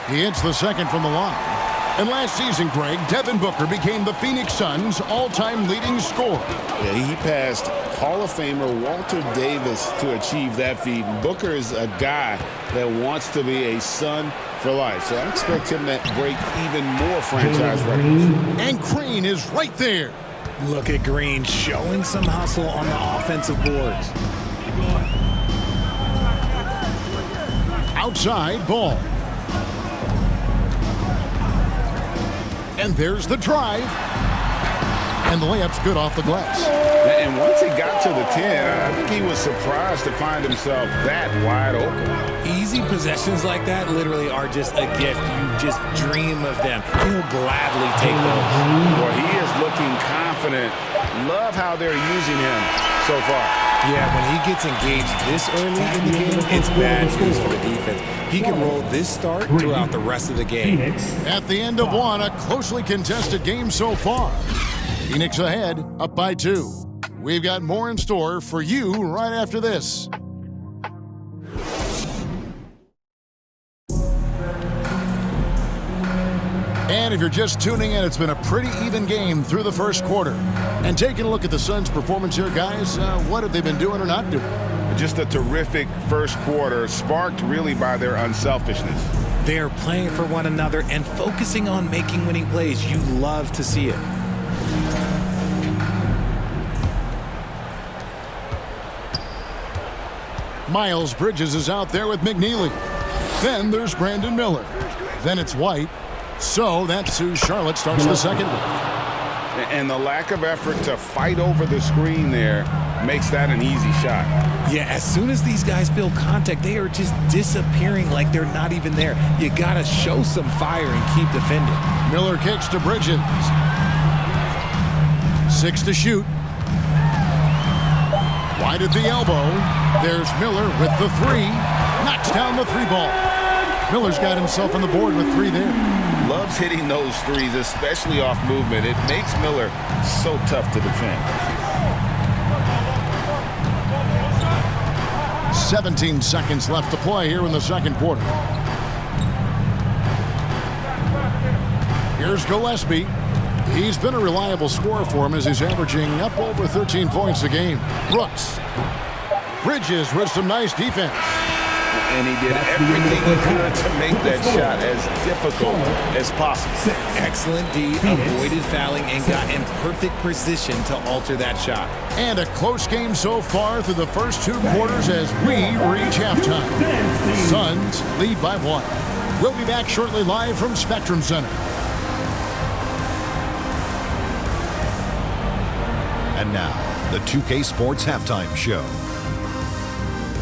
He hits the second from the line. And last season, Greg, Devin Booker became the Phoenix Suns' all-time leading scorer. Yeah, he passed Hall of Famer Walter Davis to achieve that feat. Booker is a guy that wants to be a Sun for life. So I expect him to break even more franchise records. And Green is right there. Look at Green showing some hustle on the offensive boards. Outside Ball. And there's the drive. And the layup's good off the glass. And once he got to the 10, I think he was surprised to find himself that wide open. Easy possessions like that literally are just a gift. You just dream of them. He'll gladly take those. Well, he is looking confident. Love how they're using him so far. Yeah, when he gets engaged this early in the game, it's bad news for the defense. He can roll this start throughout the rest of the game. At the end of one, a closely contested game so far. Phoenix ahead, up by 2. We've got more in store for you right after this. And if you're just tuning in, it's been a pretty even game through the first quarter. And taking a look at the Suns' performance here, guys, what have they been doing or not doing? Just a terrific first quarter, sparked really by their unselfishness. They're playing for one another and focusing on making winning plays. You love to see it. Miles Bridges is out there with McNeely. Then there's Brandon Miller. Then it's White. So that's who Charlotte starts the second with. And the lack of effort to fight over the screen there makes that an easy shot. Yeah, as soon as these guys feel contact, they are just disappearing like they're not even there. You gotta show some fire and keep defending. Miller kicks to Bridges. 6 to shoot. Wide at the elbow. There's Miller with the 3. Knocks down the 3 ball. Miller's got himself on the board with 3 there. Loves hitting those threes, especially off movement. It makes Miller so tough to defend. 17 seconds left to play here in the second quarter. Here's Gillespie. He's been a reliable scorer for him as he's averaging up over 13 points a game. Brooks. Bridges with some nice defense. And he did everything he could to make that shot as difficult as possible. Excellent D, avoided fouling, and got in perfect position to alter that shot. And a close game so far through the first 2 quarters as we reach halftime. Suns lead by 1. We'll be back shortly live from Spectrum Center. And now, the 2K Sports Halftime Show.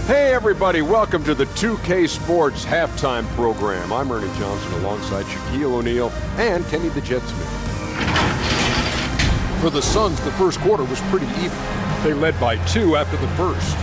Hey everybody, welcome to the 2K Sports Halftime Program. I'm Ernie Johnson alongside Shaquille O'Neal and Kenny the Jet Smith. For the Suns, the first quarter was pretty even. They led by 2 after the first.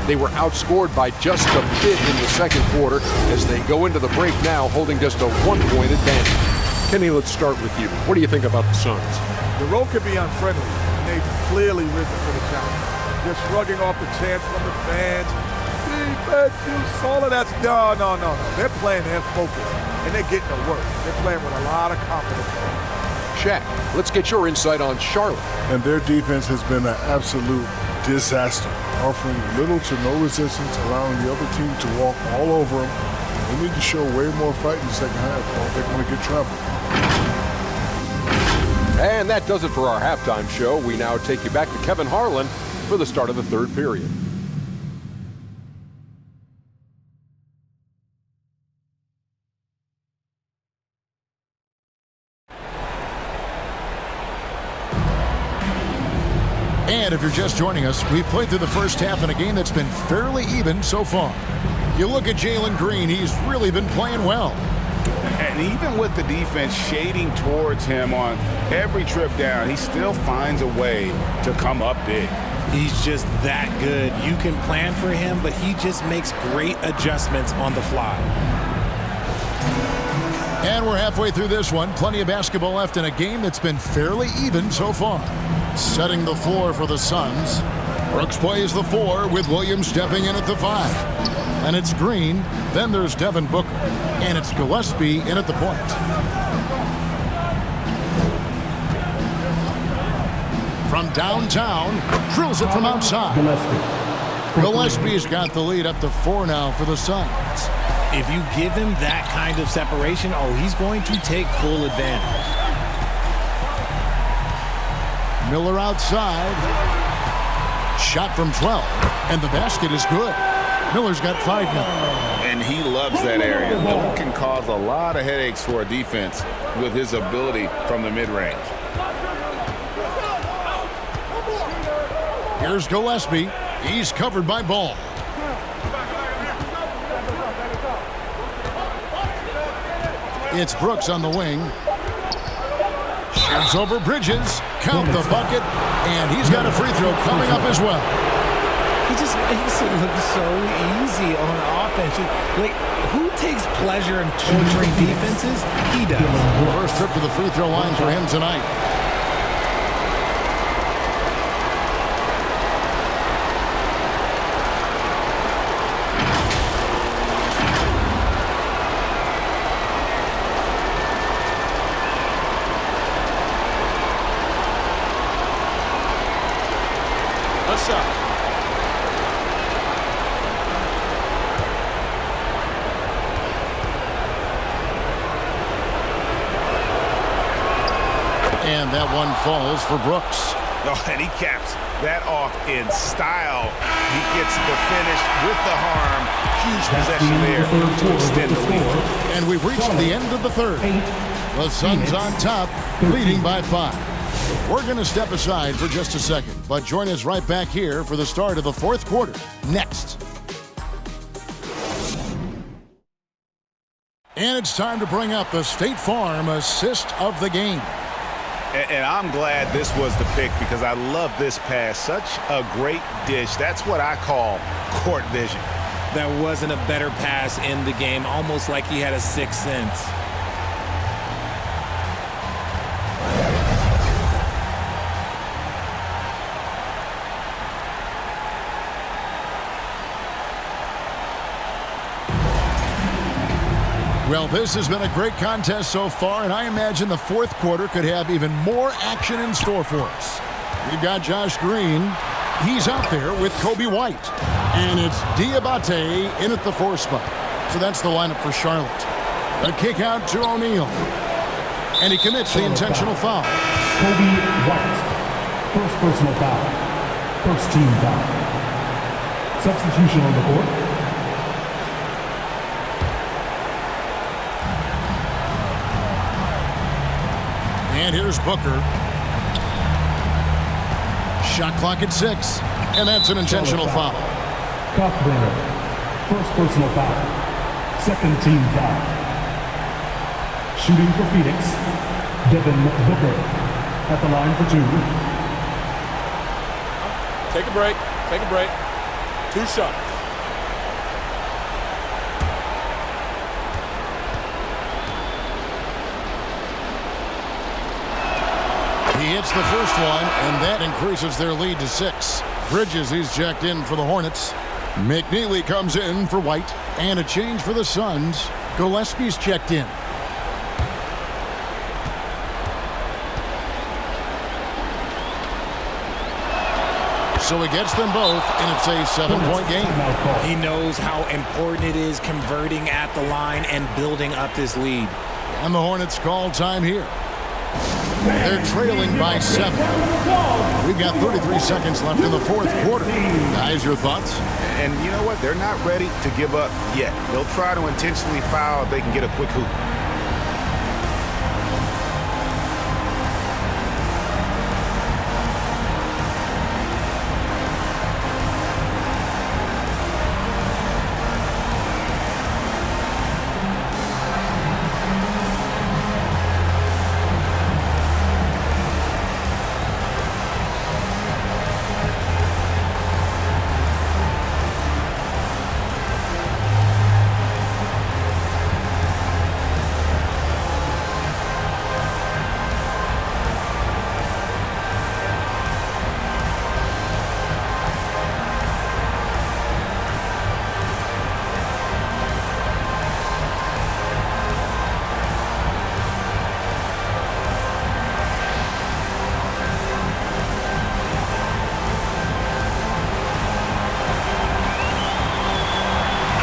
They were outscored by just a bit in the second quarter as they go into the break now holding just a 1-point advantage. Kenny, let's start with you. What do you think about the Suns? The road could be unfriendly, and they've clearly risen to the challenge. Just shrugging off the chants from the fans. Defense, you saw it. That's no. They're playing their focus, and they're getting to work. They're playing with a lot of confidence. Shaq, let's get your insight on Charlotte. And their defense has been an absolute disaster, offering little to no resistance, allowing the other team to walk all over them. They need to show way more fight in the second half, or they're going to get trampled. And that does it for our halftime show. We now take you back to Kevin Harlan for the start of the third period. And if you're just joining us, we've played through the first half in a game that's been fairly even so far. You look at Jalen Green, he's really been playing well. And even with the defense shading towards him on every trip down, he still finds a way to come up big. He's just that good. You can plan for him, but he just makes great adjustments on the fly. And we're halfway through this one. Plenty of basketball left in a game that's been fairly even so far. Setting the floor for the Suns. Brooks plays the 4 with Williams stepping in at the 5. and it's Green. Then there's Devin Booker, and it's Gillespie in at the point. From downtown, drills it from outside. Gillespie's got the lead up to 4 now for the Suns. If you give him that kind of separation, oh, he's going to take full advantage. Miller outside. Shot from 12, and the basket is good. Miller's got 5 now. And he loves that area. Miller can cause a lot of headaches for a defense with his ability from the mid-range. Here's Gillespie. He's covered by Ball. It's Brooks on the wing. Shoots over Bridges. Count the bucket. And he's got a free throw coming up as well. He just makes it look so easy on offense. Like, who takes pleasure in torturing defenses? He does. First trip to the free throw line for him tonight. And that one falls for Brooks. Oh, and he caps that off in style. He gets the finish with the harm. Huge possession there to extend the lead. And we've reached the end of the third. The Suns on top, leading by 5. We're going to step aside for just a second, but join us right back here for the start of the fourth quarter next. And it's time to bring up the State Farm assist of the game. And I'm glad this was the pick because I love this pass. Such a great dish. That's what I call court vision. There wasn't a better pass in the game, almost like he had a sixth sense. Well, this has been a great contest so far, and I imagine the fourth quarter could have even more action in store for us. We've got Josh Green. He's out there with Kobe White. And it's Diabate in at the 4 spot. So that's the lineup for Charlotte. A kick out to O'Neal. And he commits the intentional foul. Kobe White. First personal foul. First team foul. Substitution on the court. And here's Booker. Shot clock at 6. And that's an intentional foul. Cockburn. First personal foul. Second team foul. Shooting for Phoenix. Devin Booker at the line for 2. Take a break. Take a break. 2 shots. He hits the first one, and that increases their lead to 6. Bridges, he's checked in for the Hornets. McNeely comes in for White. And a change for the Suns. Gillespie's checked in. So he gets them both, and it's a 7-point game. He knows how important it is converting at the line and building up this lead. And the Hornets call time here. They're trailing by 7. We've got 33 seconds left in the fourth quarter. Guys, your thoughts? And you know what? They're not ready to give up yet. They'll try to intentionally foul if they can get a quick hoop.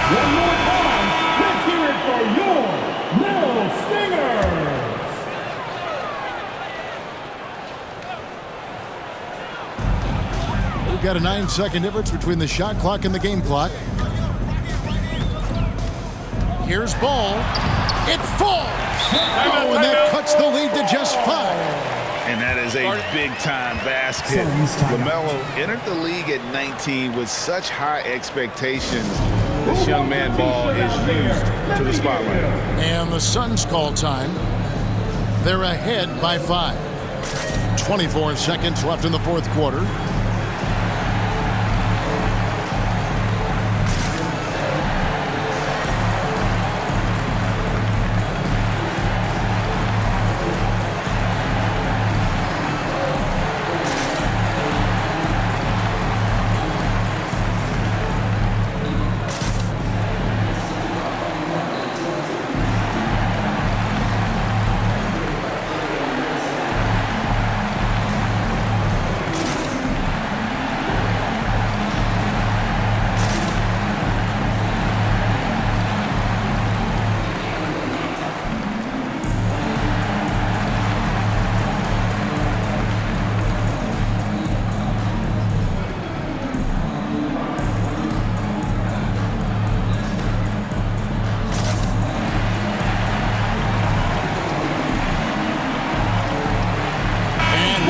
One more time, let's hear it for your Little Stingers. We've got a 9-second difference between the shot clock and the game clock. Here's Ball. It falls. Oh, and that cuts the lead to just 5. And that is a big-time basket. LaMelo entered the league at 19 with such high expectations. This young man Ball is used to the spotlight. And the Suns call time. They're ahead by 5. 24 seconds left in the fourth quarter.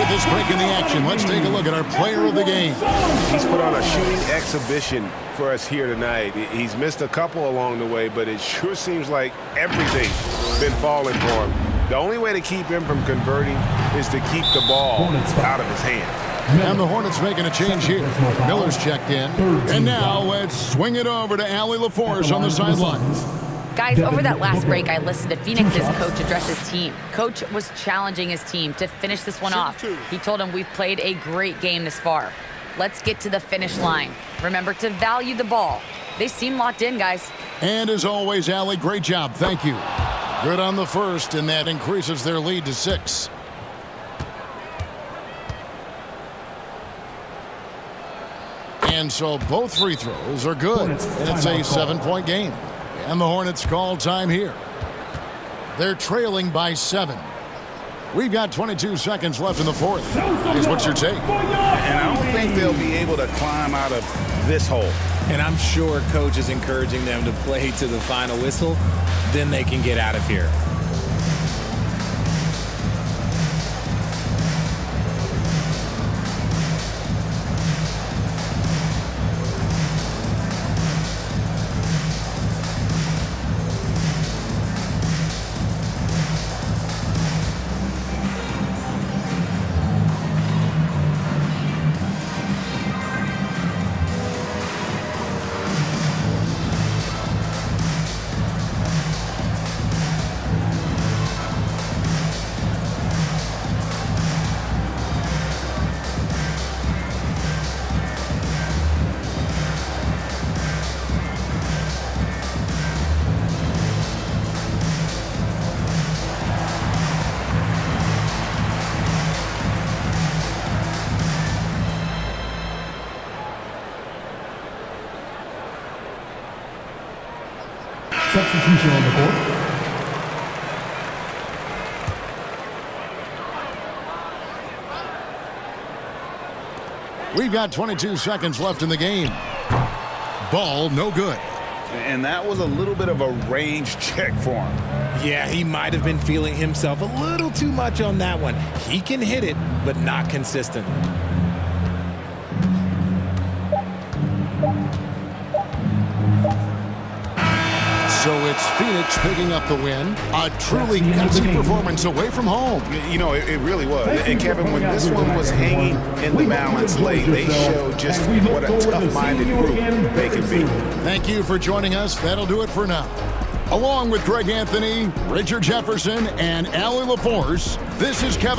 This break in the action. Let's take a look at our player of the game. He's put on a shooting exhibition for us here tonight. He's missed a couple along the way, but it sure seems like everything's been falling for him. The only way to keep him from converting is to keep the ball out of his hands. And the Hornets making a change here. Miller's checked in. And now let's swing it over to Allie LaForce on the sidelines. Guys, over that last break, I listened to Phoenix's coach address his team. Coach was challenging his team to finish this one off. He told him, we've played a great game this far. Let's get to the finish line. Remember to value the ball. They seem locked in, guys. And as always, Allie, great job. Thank you. Good on the first, and that increases their lead to 6. And so both free throws are good. And it's a 7-point game. And the Hornets call time here. They're trailing by 7. We've got 22 seconds left in the fourth. Here's what's your take? And I don't think they'll be able to climb out of this hole. And I'm sure coach is encouraging them to play to the final whistle. Then they can get out of here. Substitution on the board. We've got 22 seconds left in the game. Ball, no good. And that was a little bit of a range check for him. Yeah, he might have been feeling himself a little too much on that one. He can hit it, but not consistently. So it's Phoenix picking up the win. A truly gutsy performance away from home. You know, it really was. And Kevin, when this one was hanging in the balance late, they showed just what a tough-minded group they can be. Thank you for joining us. That'll do it for now. Along with Greg Anthony, Richard Jefferson, and Allie LaForce, this is Kevin.